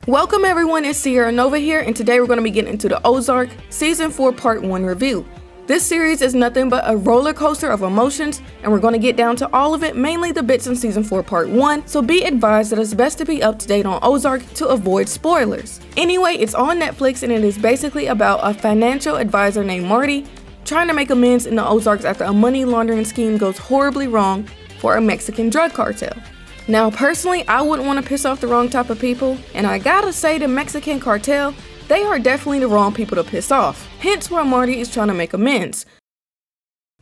Welcome everyone, it's Sierra Nova here, and today we're going to be getting into the Ozark Season 4 Part 1 review. This series is nothing but a roller coaster of emotions, and we're going to get down to all of it, mainly the bits in Season 4 Part 1, so be advised that it's best to be up to date on Ozark to avoid spoilers. Anyway, it's on Netflix and it is basically about a financial advisor named Marty trying to make amends in the Ozarks after a money laundering scheme goes horribly wrong for a Mexican drug cartel. Now personally, I wouldn't want to piss off the wrong type of people, and I gotta say the Mexican cartel, they are definitely the wrong people to piss off, hence why Marty is trying to make amends.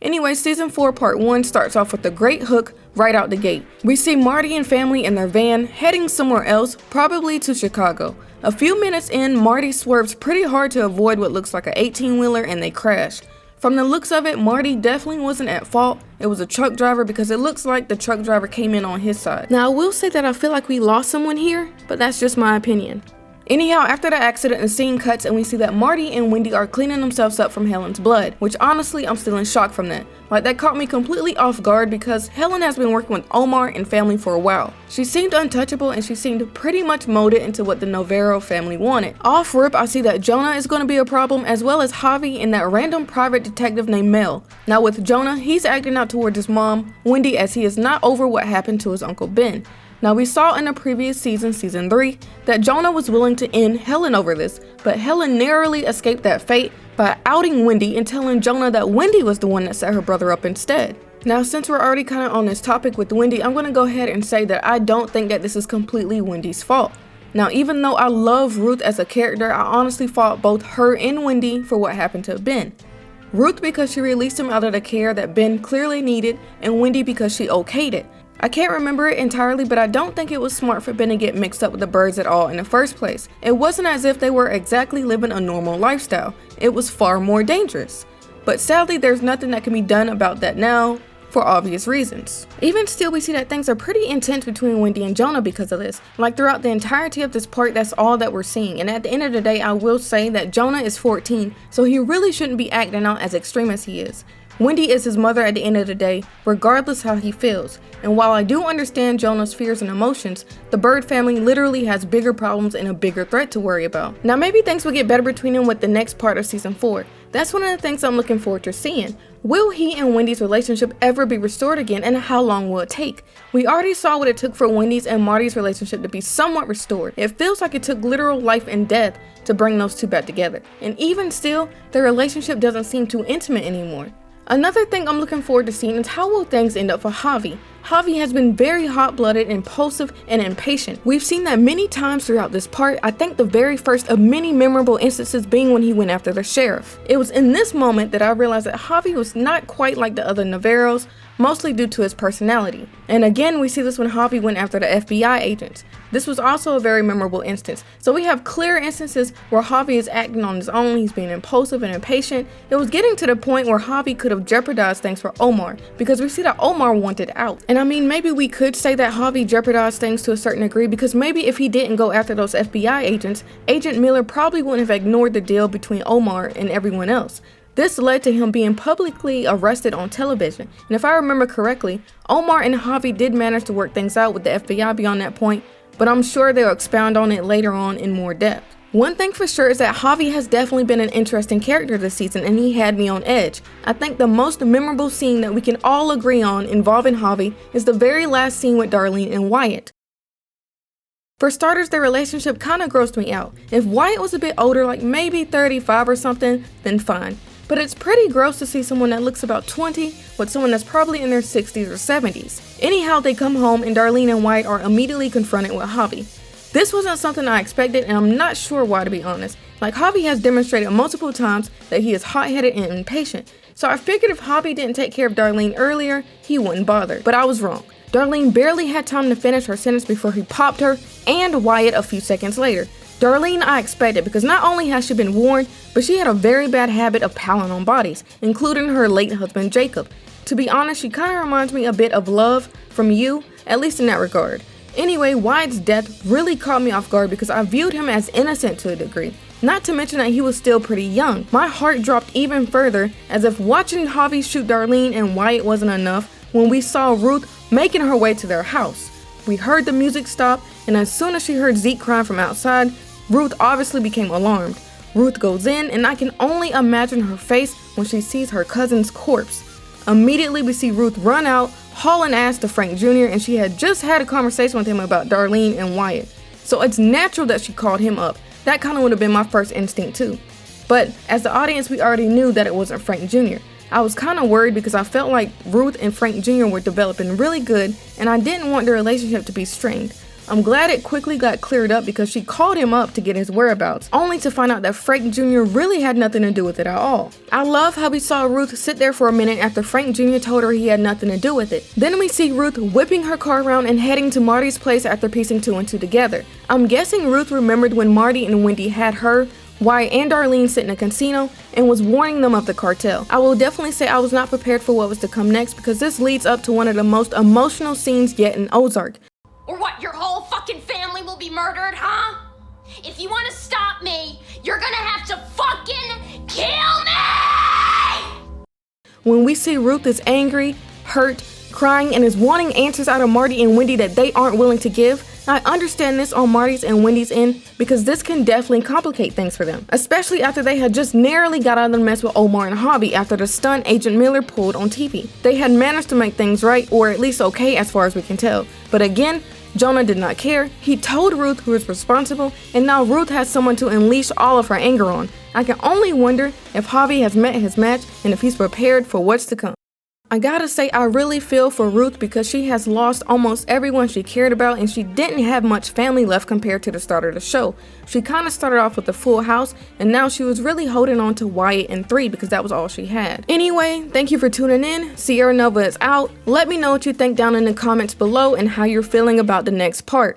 Anyway, Season 4 Part 1 starts off with a great hook right out the gate. We see Marty and family in their van heading somewhere else, probably to Chicago. A few minutes in, Marty swerves pretty hard to avoid what looks like an 18-wheeler and they crash. From the looks of it, Marty definitely wasn't at fault. It was a truck driver because it looks like the truck driver came in on his side. Now I will say that I feel like we lost someone here, but that's just my opinion. Anyhow, after the accident, the scene cuts and we see that Marty and Wendy are cleaning themselves up from Helen's blood, which honestly, I'm still in shock from that. Like, that caught me completely off guard because Helen has been working with Omar and family for a while. She seemed untouchable and she seemed pretty much molded into what the Navarro family wanted. Off rip, I see that Jonah is going to be a problem, as well as Javi and that random private detective named Mel. Now with Jonah, he's acting out towards his mom, Wendy, as he is not over what happened to his Uncle Ben. Now we saw in the previous season, Season 3, that Jonah was willing to end Helen over this, but Helen narrowly escaped that fate by outing Wendy and telling Jonah that Wendy was the one that set her brother up instead. Now since we're already kind of on this topic with Wendy, I'm going to go ahead and say that I don't think that this is completely Wendy's fault. Now even though I love Ruth as a character, I honestly fault both her and Wendy for what happened to Ben. Ruth because she released him out of the care that Ben clearly needed, and Wendy because she okayed it. I can't remember it entirely, but I don't think it was smart for Ben to get mixed up with the birds at all in the first place. It wasn't as if they were exactly living a normal lifestyle. It was far more dangerous. But sadly, there's nothing that can be done about that now, for obvious reasons. Even still, we see that things are pretty intense between Wendy and Jonah because of this. Like throughout the entirety of this part, that's all that we're seeing. And at the end of the day, I will say that Jonah is 14, so he really shouldn't be acting out as extreme as he is. Wendy is his mother at the end of the day, regardless how he feels. And while I do understand Jonah's fears and emotions, the Bird family literally has bigger problems and a bigger threat to worry about. Now maybe things will get better between them with the next part of Season 4. That's one of the things I'm looking forward to seeing. Will he and Wendy's relationship ever be restored again, and how long will it take? We already saw what it took for Wendy's and Marty's relationship to be somewhat restored. It feels like it took literal life and death to bring those two back together. And even still, their relationship doesn't seem too intimate anymore. Another thing I'm looking forward to seeing is how will things end up for Javi. Javi has been very hot-blooded, impulsive, and impatient. We've seen that many times throughout this part. I think the very first of many memorable instances being when he went after the sheriff. It was in this moment that I realized that Javi was not quite like the other Navarros, mostly due to his personality. And again, we see this when Javi went after the FBI agents. This was also a very memorable instance. So we have clear instances where Javi is acting on his own, he's being impulsive and impatient. It was getting to the point where Javi could have jeopardized things for Omar, because we see that Omar wanted out. And I mean, maybe we could say that Javi jeopardized things to a certain degree, because maybe if he didn't go after those FBI agents, Agent Miller probably wouldn't have ignored the deal between Omar and everyone else. This led to him being publicly arrested on television. And if I remember correctly, Omar and Javi did manage to work things out with the FBI beyond that point, but I'm sure they'll expound on it later on in more depth. One thing for sure is that Javi has definitely been an interesting character this season, and he had me on edge. I think the most memorable scene that we can all agree on involving Javi is the very last scene with Darlene and Wyatt. For starters, their relationship kind of grossed me out. If Wyatt was a bit older, like maybe 35 or something, then fine. But it's pretty gross to see someone that looks about 20 with someone that's probably in their 60s or 70s. Anyhow, they come home and Darlene and Wyatt are immediately confronted with Javi. This wasn't something I expected, and I'm not sure why, to be honest. Like, Javi has demonstrated multiple times that he is hot-headed and impatient. So I figured if Javi didn't take care of Darlene earlier, he wouldn't bother. But I was wrong. Darlene barely had time to finish her sentence before he popped her and Wyatt a few seconds later. Darlene I expected, because not only has she been warned, but she had a very bad habit of piling on bodies, including her late husband Jacob. To be honest, she kind of reminds me a bit of Love from You, at least in that regard. Anyway, Wyatt's death really caught me off guard because I viewed him as innocent to a degree. Not to mention that he was still pretty young. My heart dropped even further, as if watching Javi shoot Darlene and Wyatt wasn't enough when we saw Ruth making her way to their house. We heard the music stop and as soon as she heard Zeke crying from outside, Ruth obviously became alarmed. Ruth goes in, and I can only imagine her face when she sees her cousin's corpse. Immediately we see Ruth run out, hauling ass to Frank Jr., and she had just had a conversation with him about Darlene and Wyatt. So it's natural that she called him up. That kind of would have been my first instinct too. But as the audience, we already knew that it wasn't Frank Jr. I was kind of worried because I felt like Ruth and Frank Jr. were developing really good, and I didn't want the relationship to be strained. I'm glad it quickly got cleared up because she called him up to get his whereabouts, only to find out that Frank Jr. really had nothing to do with it at all. I love how we saw Ruth sit there for a minute after Frank Jr. told her he had nothing to do with it. Then we see Ruth whipping her car around and heading to Marty's place after piecing 2 and 2 together. I'm guessing Ruth remembered when Marty and Wendy had her, Wyatt, and Darlene sit in a casino and was warning them of the cartel. I will definitely say I was not prepared for what was to come next because this leads up to one of the most emotional scenes yet in Ozark. Or what, your whole fucking family will be murdered, huh? If you want to stop me, you're gonna have to fucking kill me! When we see Ruth is angry, hurt, crying, and is wanting answers out of Marty and Wendy that they aren't willing to give, I understand this on Marty's and Wendy's end because this can definitely complicate things for them, especially after they had just narrowly got out of the mess with Omar and Javi after the stunt Agent Miller pulled on TV. They had managed to make things right, or at least okay as far as we can tell. But again, Jonah did not care. He told Ruth who was responsible, and now Ruth has someone to unleash all of her anger on. I can only wonder if Javi has met his match and if he's prepared for what's to come. I gotta say, I really feel for Ruth because she has lost almost everyone she cared about, and she didn't have much family left compared to the start of the show. She kind of started off with a full house, and now she was really holding on to Wyatt and 3 because that was all she had. Anyway, thank you for tuning in. Sierra Nova is out. Let me know what you think down in the comments below and how you're feeling about the next part.